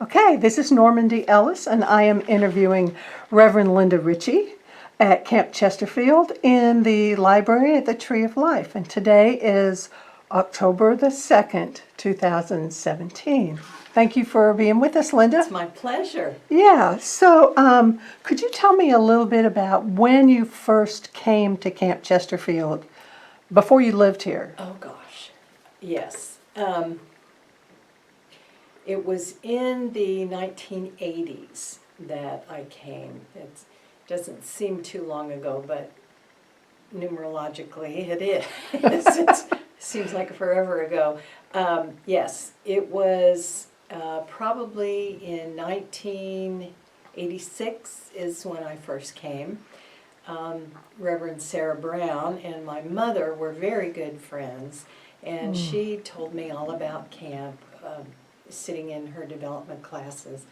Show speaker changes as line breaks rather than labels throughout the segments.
Okay, this is Normandy Ellis, and I am interviewing Reverend Lynda Richey at Camp Chesterfield in the library at the Tree of Life. And today is October the 2nd, 2017. Thank you for being with us, Lynda.
It's my pleasure.
Yeah, so could you tell me a little bit about when you first came to Camp Chesterfield before you lived here?
Oh gosh, yes. It was in the 1980s that I came. It doesn't seem too long ago, but numerologically it is. It seems like forever ago. Yes, it was probably in 1986 is when I first came. Reverend Rev Brown and my mother were very good friends, and she told me all about camp, sitting in her development classes,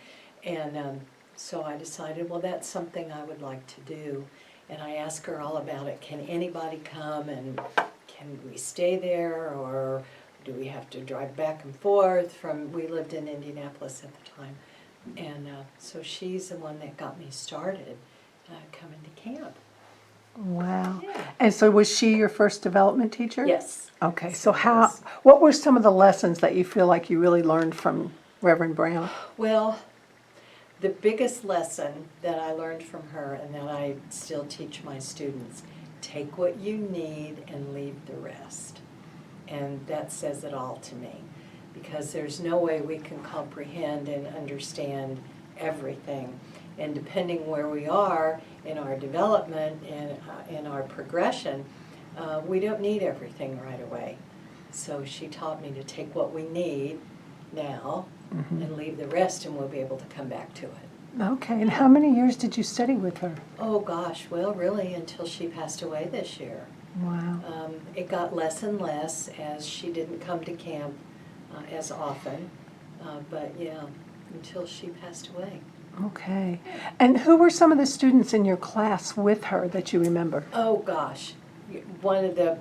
and so I decided, well, that's something I would like to do, and I asked her all about it. Can anybody come, and can we stay there, or do we have to drive back and forth from, we lived in Indianapolis at the time, and so she's the one that got me started coming to camp.
Wow.
Yeah.
And so was she your first development teacher?
Yes.
Okay, so what were some of the lessons that you feel like you really learned from Reverend Brown?
Well, the biggest lesson that I learned from her, and that I still teach my students, take what you need and leave the rest. And that says it all to me, because there's no way we can comprehend and understand everything. And depending where we are in our development and in our progression, we don't need everything right away. So she taught me to take what we need now and leave the rest, and we'll be able to come back to it.
Okay, and how many years did you study with her?
Oh gosh, well really until she passed away this year.
Wow.
It got less and less as she didn't come to camp as often, but yeah, until she passed away.
Okay. And who were some of the students in your class with her that you remember?
Oh gosh, one of the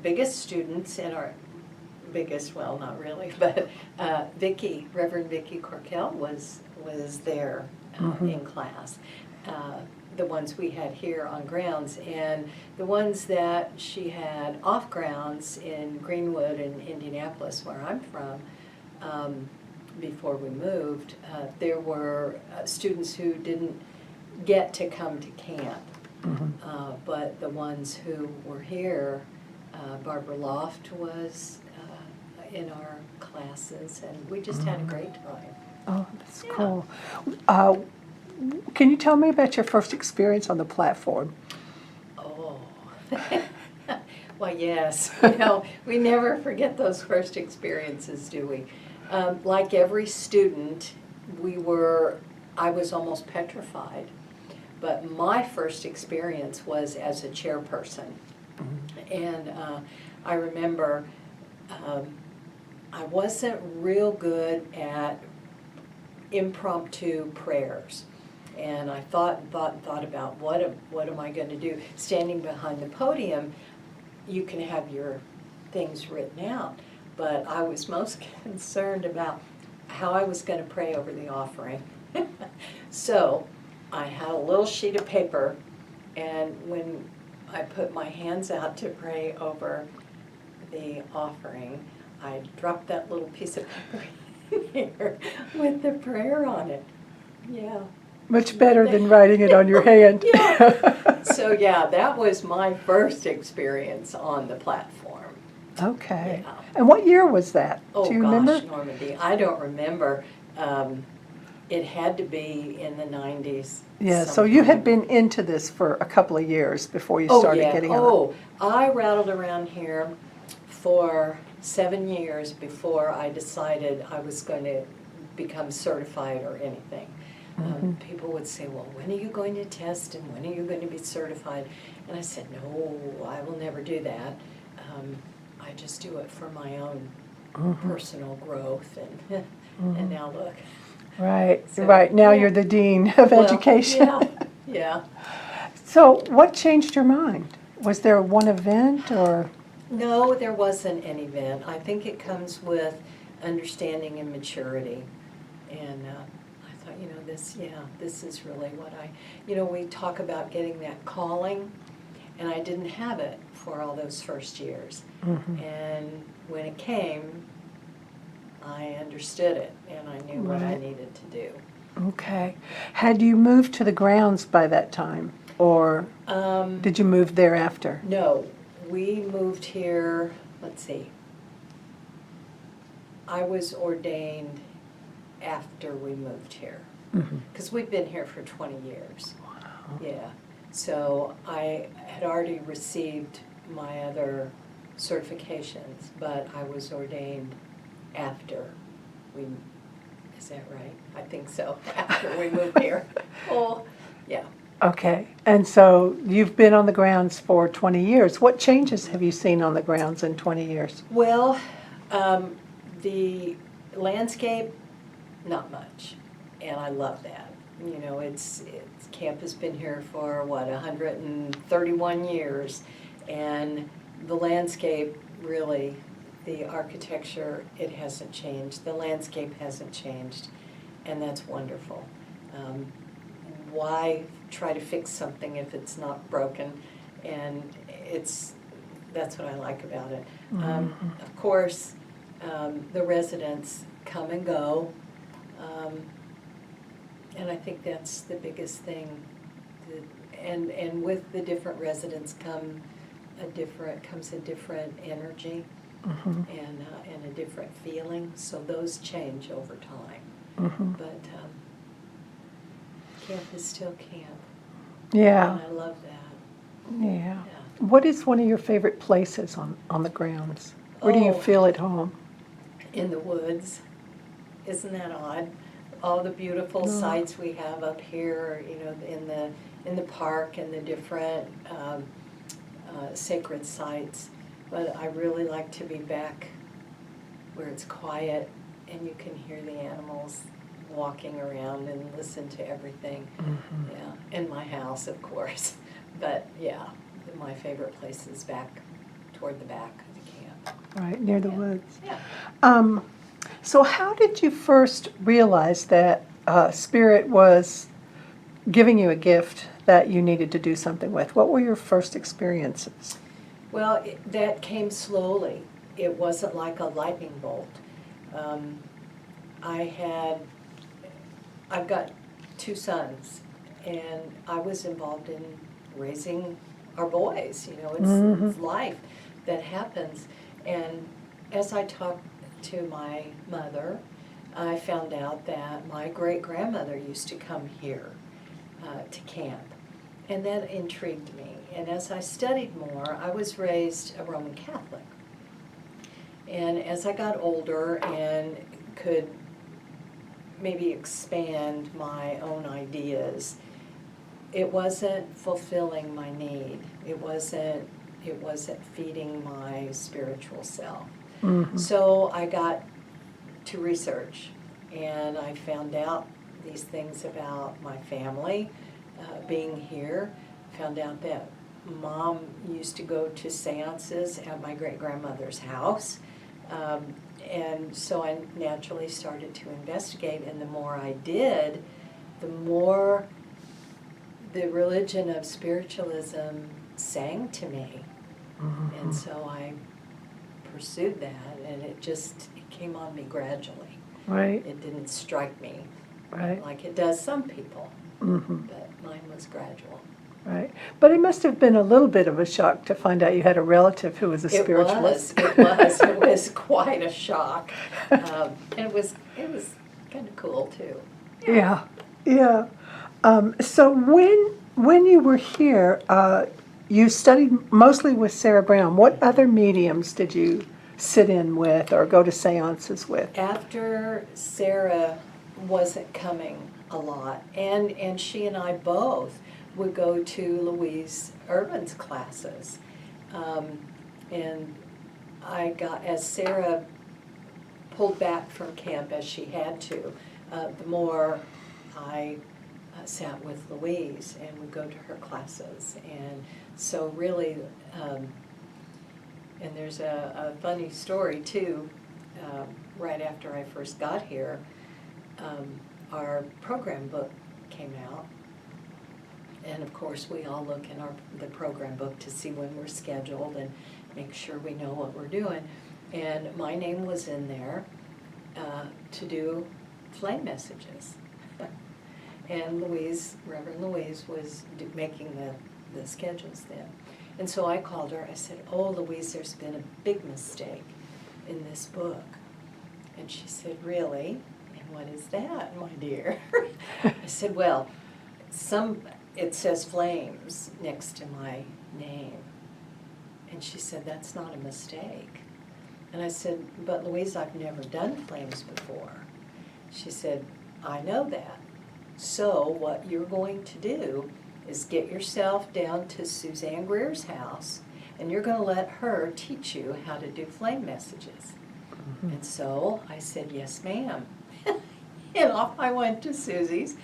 biggest students in our biggest, well, not really, but Vicki, Reverend Vicki Corkell was there in class. The ones we had here on grounds, and the ones that she had off grounds in Greenwood and Indianapolis, where I'm from. Before we moved, there were students who didn't get to come to camp, but the ones who were here, Barbara Loft was in our classes, and we just had a great time.
Oh, that's cool. Can you tell me about your first experience on the platform?
Oh, well, yes. We never forget those first experiences, do we? Like every student, I was almost petrified, but my first experience was as a chairperson. And I remember I wasn't real good at impromptu prayers. And I thought about what am I going to do? Standing behind the podium, you can have your things written out. But I was most concerned about how I was going to pray over the offering. So I had a little sheet of paper, and when I put my hands out to pray over the offering, I dropped that little piece of paper in here with the prayer on it. Yeah.
Much better than writing it on your hand.
Yeah. So yeah, that was my first experience on the platform.
Okay.
Yeah.
And what year was that?
Oh,
do you
gosh,
remember?
Normandy, I don't remember. It had to be in the 90s.
Yeah, so you had been into this for a couple of years before you started getting on.
Oh, I rattled around here for 7 years before I decided I was going to become certified or anything. People would say, well, when are you going to test, and when are you going to be certified? And I said, no, I will never do that. I just do it for my own personal growth, and now look.
Right,
So,
right. Now
yeah.
you're the dean of education.
Yeah.
So what changed your mind? Was there one event or?
No, there wasn't an event. I think it comes with understanding and maturity. And I thought, this is really what we talk about getting that calling, and I didn't have it for all those first years.
Mm-hmm.
And when it came, I understood it, and I knew what I
Right.
needed to do.
Okay. Had you moved to the grounds by that time, or did you move thereafter?
No, we moved here, let's see. I was ordained after we moved here,
Mm-hmm.
because we've been here for 20 years.
Wow.
Yeah, so I had already received my other certifications, but I was ordained after we, is that right? I think so, after we moved here. Oh, yeah.
Okay. And so you've been on the grounds for 20 years. What changes have you seen on the grounds in 20 years?
Well, the landscape, not much, and I love that. It's camp has been here for 131 years, and the landscape really, the architecture, it hasn't changed. The landscape hasn't changed, and that's wonderful. Why try to fix something if it's not broken? And that's what I like about it. Of course, the residents come and go, and I think that's the biggest thing. And with the different residents comes a different energy
Mm-hmm.
and a different feeling. So those change over time.
Mm-hmm.
But camp is still camp,
Yeah.
and I love that.
Yeah.
Yeah.
What is one of your favorite places on the grounds? Where do you
Oh.
feel at home?
In the woods. Isn't that odd? All the beautiful
No.
sights we have up here, in the park and the different sacred sites. But I really like to be back where it's quiet and you can hear the animals walking around and listen to everything.
Mm-hmm.
Yeah, and my house, of course. But yeah, my favorite place is back toward the back of the camp.
Right, near the
Yeah.
woods.
Yeah.
So how did you first realize that Spirit was giving you a gift that you needed to do something with? What were your first experiences?
Well, that came slowly. It wasn't like a lightning bolt. I've got 2 sons, and I was involved in raising our boys. It's life that happens. And as I talked to my mother, I found out that my great-grandmother used to come here to camp. And that intrigued me. And as I studied more, I was raised a Roman Catholic. And as I got older and could maybe expand my own ideas, it wasn't fulfilling my need. It wasn't feeding my spiritual self.
Mm-hmm.
So I got to research, and I found out these things about my family being here. Found out that Mom used to go to seances at my great-grandmother's house. And so I naturally started to investigate, and the more I did, the more the religion of spiritualism sang to me.
Mm-hmm.
And so I pursued that, and it came on me gradually.
Right,
It didn't strike me
right.
like it does some people,
Mm-hmm.
but mine was gradual.
Right. But it must have been a little bit of a shock to find out you had a relative who was a spiritualist.
It was quite a shock. And it was kind of cool too.
Yeah, yeah. So when you were here, you studied mostly with Sarah Brown. What other mediums did you sit in with or go to seances with?
After Sarah wasn't coming a lot, and she and I both would go to Louise Irvin's classes. And as Sarah pulled back from camp as she had to, the more I sat with Louise and would go to her classes. And so really, and there's a funny story too, right after I first got here, our program book came out. And of course, we all look in the program book to see when we're scheduled and make sure we know what we're doing. And my name was in there to do flame messages. And Reverend Louise was making the schedules then. And so I called her. I said, "Oh, Louise, there's been a big mistake in this book." And she said, "Really? And what is that, my dear?" I said, "Well, it says flames next to my name." And she said, "That's not a mistake." And I said, "But Louise, I've never done flames before." She said, "I know that. So what you're going to do is get yourself down to Suzanne Greer's house, and you're going to let her teach you how to do flame messages." Mm-hmm. And so I said, "Yes, ma'am." And off I went to Susie's.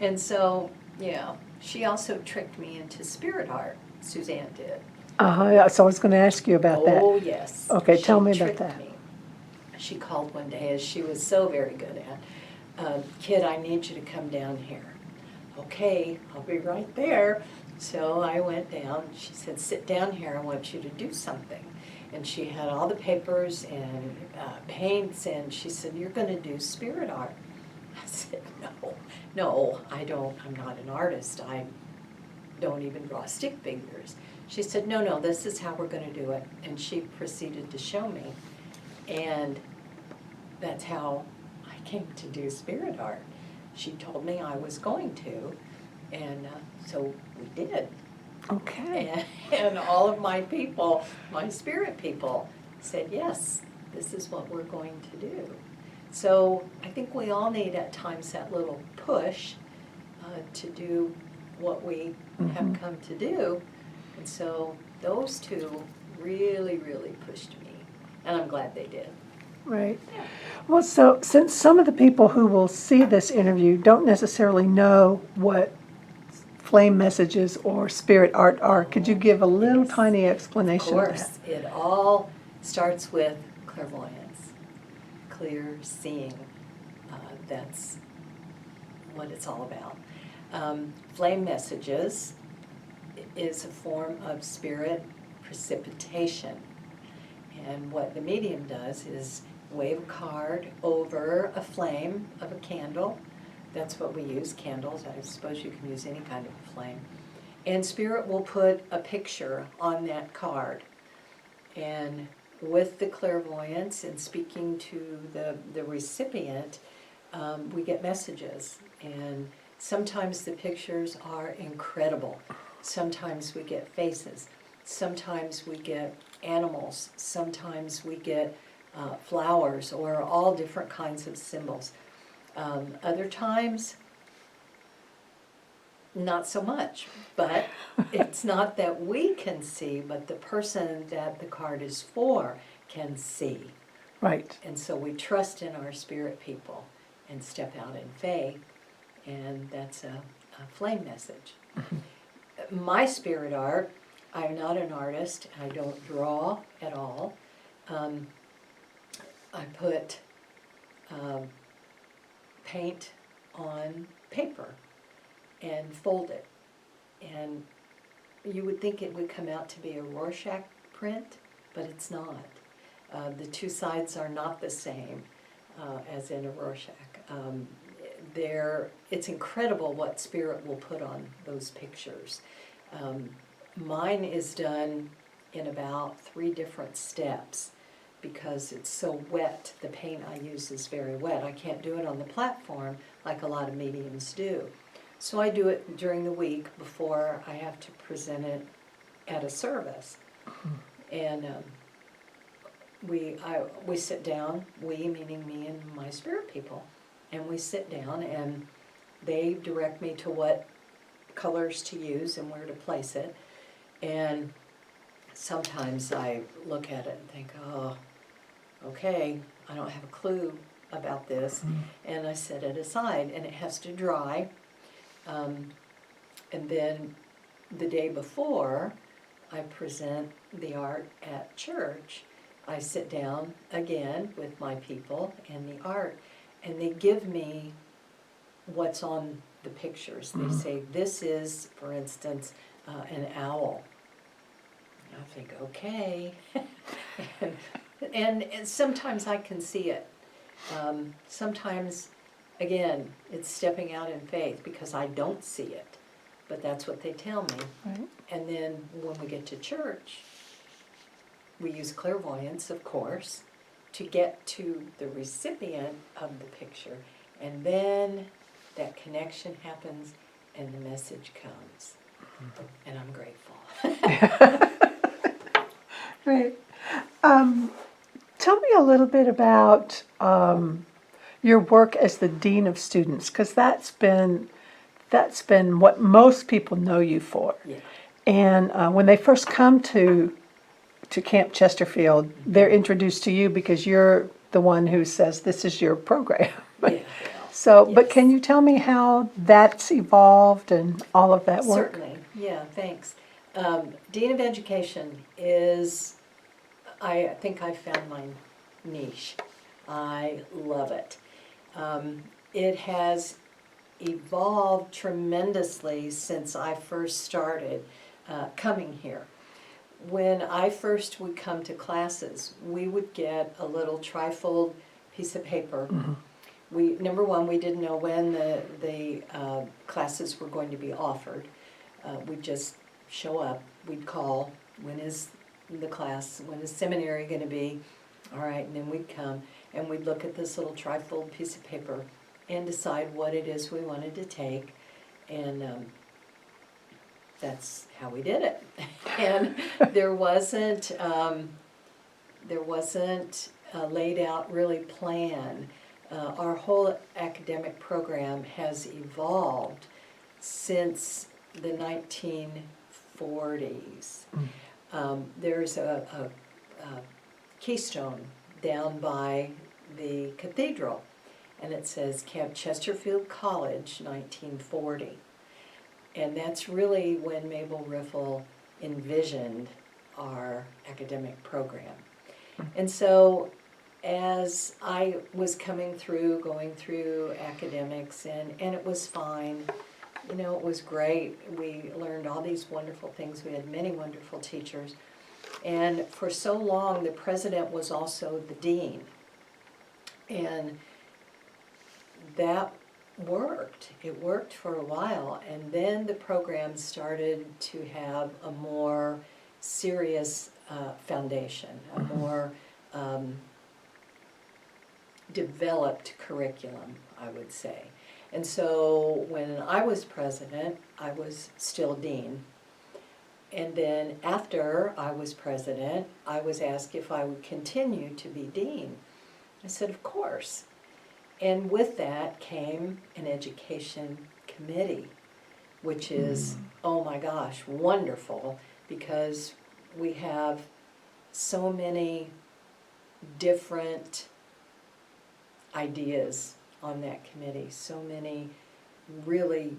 And so, yeah, she also tricked me into spirit art. Suzanne did.
So I was going to ask you about that.
Oh, yes.
Okay, tell me
She
about
tricked
that.
me. She called one day, as she was so very good at, "Kid, I need you to come down here." "Okay, I'll be right there." So I went down. She said, "Sit down here, I want you to do something." And she had all the papers and paints, and she said, "You're going to do spirit art." I said, no, I don't. I'm not an artist. I don't even draw stick figures." She said, no, this is how we're going to do it. And she proceeded to show me. And that's how I came to do spirit art. She told me I was going to, and so we did.
Okay.
And all of my people, my spirit people, said, "Yes, this is what we're going to do." So I think we all need at times that little push to do what we have come to do. And so those two really, really pushed me. And I'm glad they did.
Right. Well, so since some of the people who will see this interview don't necessarily know what flame messages or spirit art are, could you give a little
Yes.
tiny
Of
explanation of that?
course, it all starts with clairvoyance, clear seeing. That's what it's all about. Flame messages is a form of spirit precipitation. And what the medium does is wave a card over a flame of a candle. That's what we use, candles. I suppose you can use any kind of flame. And spirit will put a picture on that card. And with the clairvoyance and speaking to the recipient, we get messages. And sometimes the pictures are incredible. Sometimes we get faces. Sometimes we get animals. Sometimes we get flowers or all different kinds of symbols. Other times, not so much. But it's not that we can see, but the person that the card is for can see.
Right.
And so we trust in our spirit people and step out in faith, and that's a flame message. My spirit art, I'm not an artist. I don't draw at all. I put paint on paper and fold it. And you would think it would come out to be a Rorschach print, but it's not. The two sides are not the same as in a Rorschach. It's incredible what spirit will put on those pictures. Mine is done in about 3 different steps because it's so wet. The paint I use is very wet. I can't do it on the platform like a lot of mediums do. So I do it during the week before I have to present it at a service. And we sit down, we meaning me and my spirit people, and we sit down and they direct me to what colors to use and where to place it. And sometimes I look at it and think, oh, okay, I don't have a clue about this. And I set it aside, and it has to dry. And then the day before I present the art at church, I sit down again with my people and the art, and they give me what's on the pictures. They say, this is, for instance, an owl. I think, okay. and sometimes I can see it. Sometimes, again, it's stepping out in faith because I don't see it. But that's what they tell me.
Right.
And then when we get to church, we use clairvoyance, of course, to get to the recipient of the picture. And then that connection happens and the message comes. And I'm grateful.
Right. Tell me a little bit about your work as the Dean of Students, because that's been what most people know you for.
Yeah.
And when they first come to Camp Chesterfield, they're introduced to you because you're the one who says this is your program.
Yeah.
So,
Yes.
but can you tell me how that's evolved and all of that work?
Certainly. Yeah, thanks. Dean of Education is, I think I found my niche. I love it. It has evolved tremendously since I first started coming here. When I first would come to classes, we would get a little trifold piece of paper. Number one, we didn't know when the classes were going to be offered. We'd just show up. We'd call, when is the class, when is seminary going to be? All right, and then we'd come and we'd look at this little trifold piece of paper and decide what it is we wanted to take. And that's how we did it. And there wasn't a laid out really plan. Our whole academic program has evolved since the 1940s. There's a keystone down by the cathedral, and it says Camp Chesterfield College, 1940. And that's really when Mabel Riffle envisioned our academic program. And so as I was going through academics, and it was fine, you know, it was great. We learned all these wonderful things. We had many wonderful teachers. And for so long, the president was also the dean. And that worked. It worked for a while. And then the program started to have a more serious foundation, a more developed curriculum, I would say. And so when I was president, I was still dean. And then after I was president, I was asked if I would continue to be dean. I said, of course. And with that came an education committee, which is, oh my gosh, wonderful, because we have so many different ideas on that committee, so many really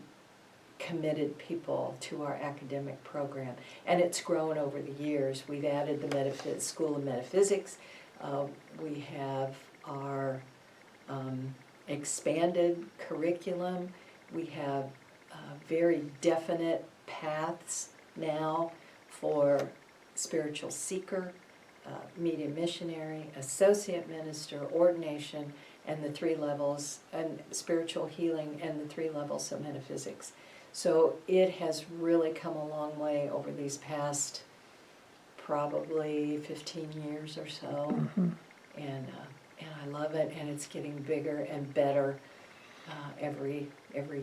committed people to our academic program. And it's grown over the years. We've added the School of Metaphysics. We have our expanded curriculum. We have very definite paths now for spiritual seeker, medium missionary, associate minister, ordination, and the 3 levels, and spiritual healing, and the 3 levels of metaphysics. So it has really come a long way over these past probably 15 years or so. And I love it, and it's getting bigger and better every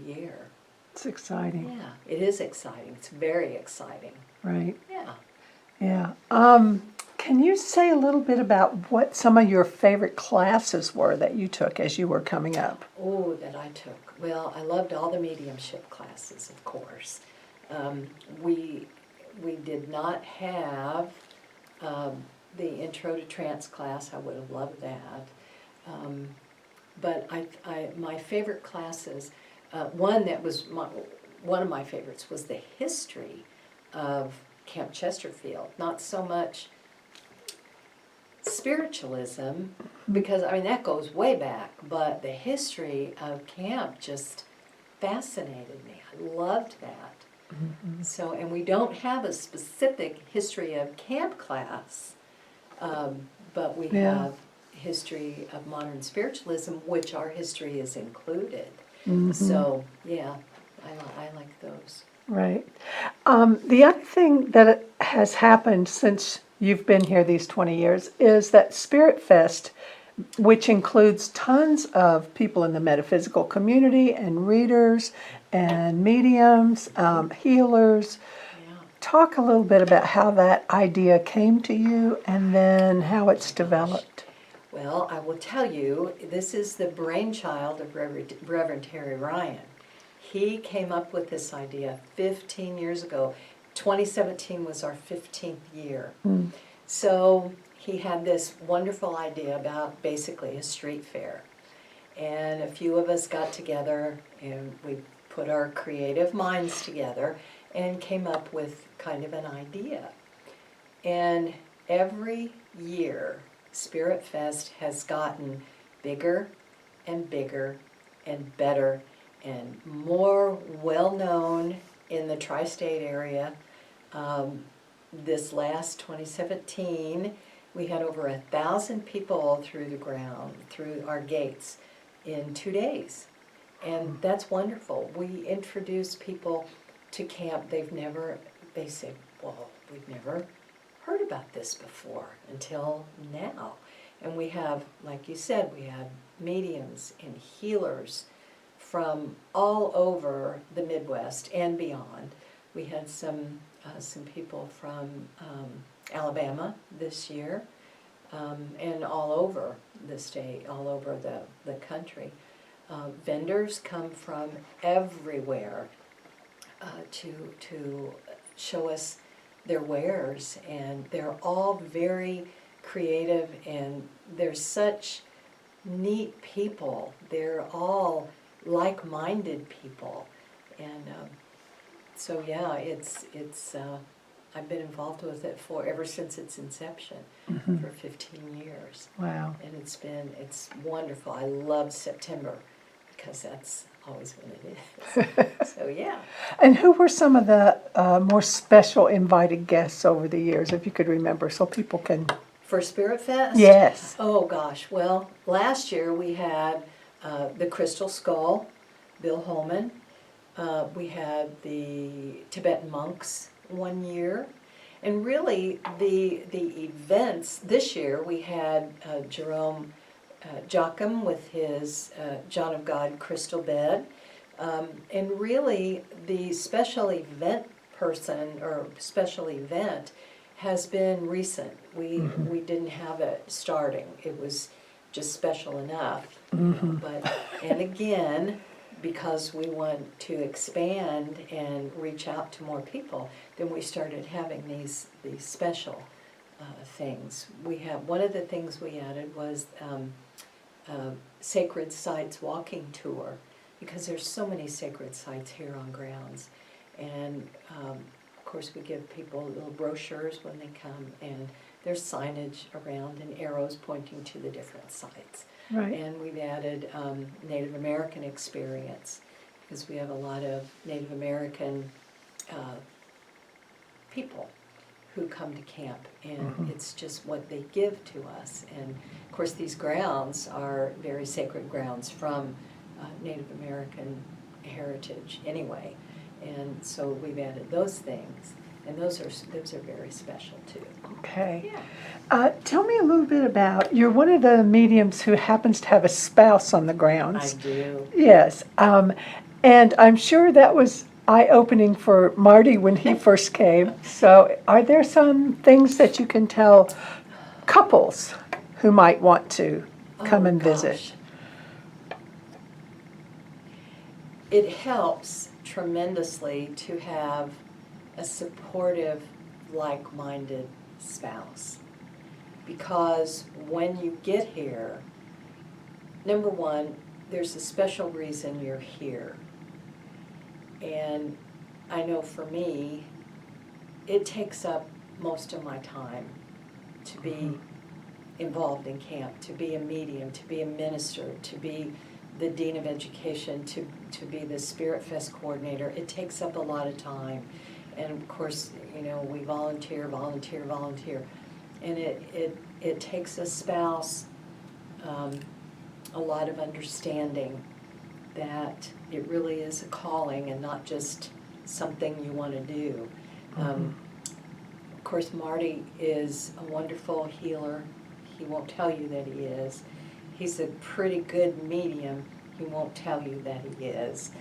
year.
It's exciting.
Yeah, it is exciting. It's very exciting.
Right.
Yeah.
Yeah. Can you say a little bit about what some of your favorite classes were that you took as you were coming up?
Oh, that I took. Well, I loved all the mediumship classes, of course. We did not have the Intro to Trance class. I would have loved that. But my favorite classes, one of my favorites was the history of Camp Chesterfield. Not so much spiritualism, because I mean that goes way back, but the history of camp just fascinated me. I loved that. So, and we don't have a specific history of camp class, but we
Yeah.
have history of modern spiritualism, which our history is included. So, yeah, I like those.
Right. The other thing that has happened since you've been here these 20 years is that Spirit Fest, which includes tons of people in the metaphysical community and readers and mediums, healers.
Yeah.
Talk a little bit about how that idea came to you and then how it's developed.
Well, I will tell you, this is the brainchild of Reverend Terry Ryan. He came up with this idea 15 years ago. 2017 was our 15th year. So he had this wonderful idea about basically a street fair. And a few of us got together and we put our creative minds together and came up with kind of an idea. And every year, Spirit Fest has gotten bigger and bigger and better and more well-known in the tri-state area. This last 2017, we had over 1,000 people through the ground, through our gates in 2 days. And that's wonderful. We introduce people to camp. They say, well, we've never heard about this before until now. And we have, like you said, we have mediums and healers from all over the Midwest and beyond. We had some people from Alabama this year, and all over the state, all over the country. Vendors come from everywhere to show us their wares, and they're all very creative, and they're such neat people. They're all like-minded people, and so yeah, it's I've been involved with it ever since its inception, for 15 years.
Wow.
And it's wonderful. I love September because that's always when it is. So yeah.
And who were some of the more special invited guests over the years, if you could remember, so people can...
For Spirit Fest?
Yes.
Oh gosh, well, last year we had the Crystal Skull, Bill Holman. We had the Tibetan monks one year. And really, the events this year, we had Jerome Joachim with his John of God crystal bed. And really, the special event person or special event has been recent. We didn't have it starting. It was just special enough. But and again, because we want to expand and reach out to more people, then we started having these special things. We have one of the things we added was sacred sites walking tour, because there's so many sacred sites here on grounds, and of course we give people little brochures when they come, and there's signage around and arrows pointing to the different sites.
Right.
And we've added Native American experience, because we have a lot of Native American people who come to camp, and it's just what they give to us. And of course these grounds are very sacred grounds from Native American heritage anyway, and so we've added those things, and those are very special too.
Okay.
Yeah.
Tell me a little bit about, you're one of the mediums who happens to have a spouse on the
I
grounds.
do.
Yes. And I'm sure that was eye-opening for Marty when he first came. So are there some things that you can tell couples who might want to come and visit?
It helps tremendously to have a supportive, like-minded spouse, because when you get here, number one, there's a special reason you're here. And I know for me, it takes up most of my time to be involved in camp, to be a medium, to be a minister, to be the dean of education, to be the Spirit Fest coordinator. It takes up a lot of time. And of course, you know, we volunteer. And it takes a spouse a lot of understanding that it really is a calling and not just something you want to do. Of course, Marty is a wonderful healer. He won't tell you that he is. He's a pretty good medium. He won't tell you that he is.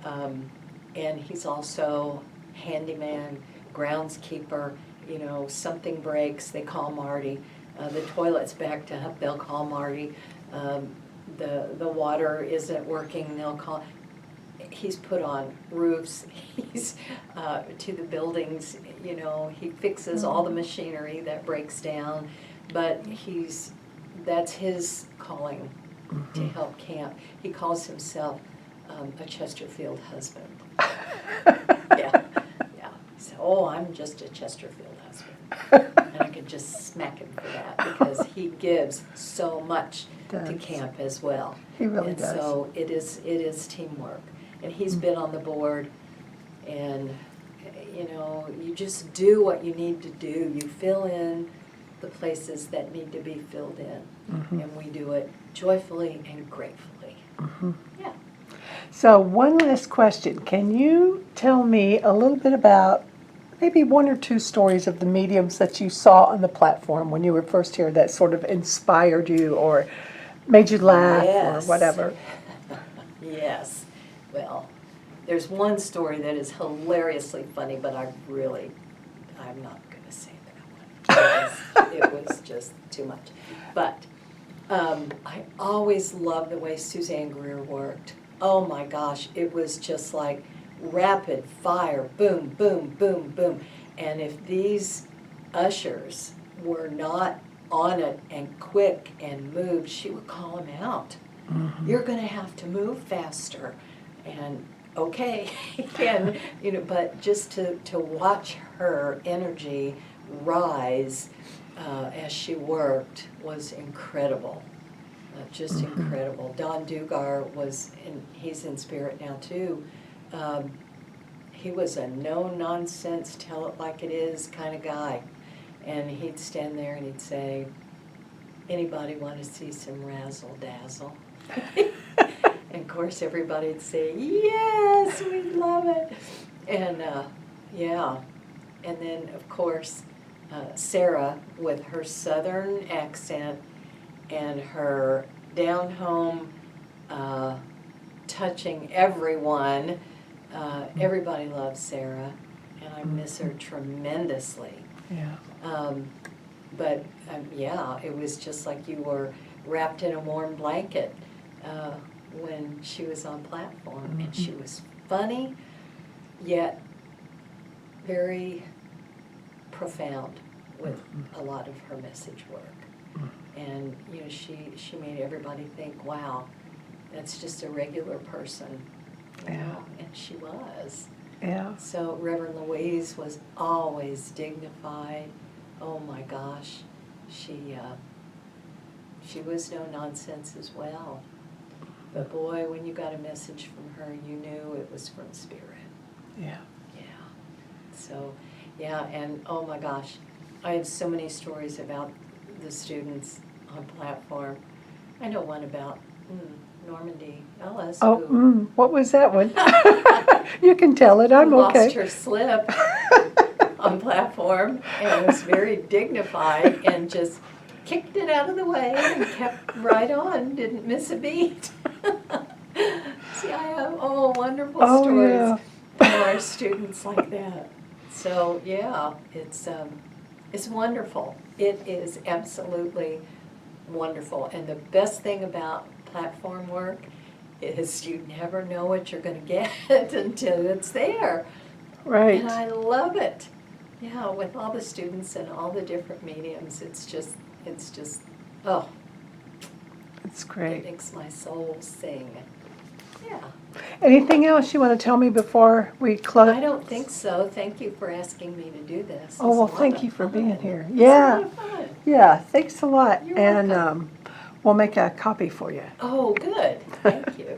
And he's also handyman, groundskeeper. You know, something breaks, they call Marty. The toilet's backed up, they'll call Marty. The water isn't working, they'll call. He's put on roofs, he's to the buildings, you know, he fixes all the machinery that breaks down, but that's his calling to help camp. He calls himself a Chesterfield husband. Yeah. So, I'm just a Chesterfield husband. And I could just smack him for that because he gives so much to camp as well.
He really does.
And so it is teamwork. And he's been on the board, and you know, you just do what you need to do. You fill in the places that need to be filled in, and we do it joyfully and gratefully. Yeah.
So one last question. Can you tell me a little bit about maybe one or two stories of the mediums that you saw on the platform when you were first here that sort of inspired you or made you laugh or whatever?
Yes. Well, there's one story that is hilariously funny, but I'm not going to say that one. It was just too much. But I always loved the way Suzanne Greer worked. Oh my gosh, it was just like rapid fire, boom, boom, boom, boom. And if these ushers were not on it and quick and moved, she would call them out. You're going to have to move faster. And okay, and you know, but just to watch her energy rise as she worked was incredible, just incredible. Don Dugar he's in spirit now too. He was a no-nonsense, tell it like it is kind of guy, and he'd stand there and he'd say, "Anybody want to see some razzle dazzle?" And of course everybody would say, "Yes, we love it." And yeah, and then of course Sarah with her southern accent and her down home touching everyone. Everybody loves Sarah, and I miss her tremendously.
Yeah.
But yeah, it was just like you were wrapped in a warm blanket when she was on platform, and she was funny, yet very profound with a lot of her message work. And you know, she made everybody think, wow, that's just a regular person, you know, and she was.
Yeah.
So Reverend Louise was always dignified. Oh my gosh, she was no nonsense as well. But boy, when you got a message from her, you knew it was from Spirit.
Yeah.
Yeah. So, yeah, and oh my gosh, I have so many stories about the students on platform. I know one about Normandy Ellis.
Oh, what was that one? You can tell it. I'm okay.
Lost her slip on platform and was very dignified and just kicked it out of the way and kept right on, didn't miss a beat. See, I have wonderful stories from our students like that. So yeah, it's wonderful. It is absolutely wonderful. And the best thing about platform work is you never know what you're going to get until it's there.
Right.
And I love it. Yeah, with all the students and all the different mediums, it's just, oh.
It's great.
It makes my soul sing. Yeah.
Anything else you want to tell me before we close?
I don't think so. Thank you for asking me to do this.
Oh, well,
It's a lot
thank
of
you for
fun.
being here.
It's a
Yeah.
lot of fun.
Yeah, thanks a lot.
You're
and
welcome.
we'll make a copy for you.
Oh, good. Thank you.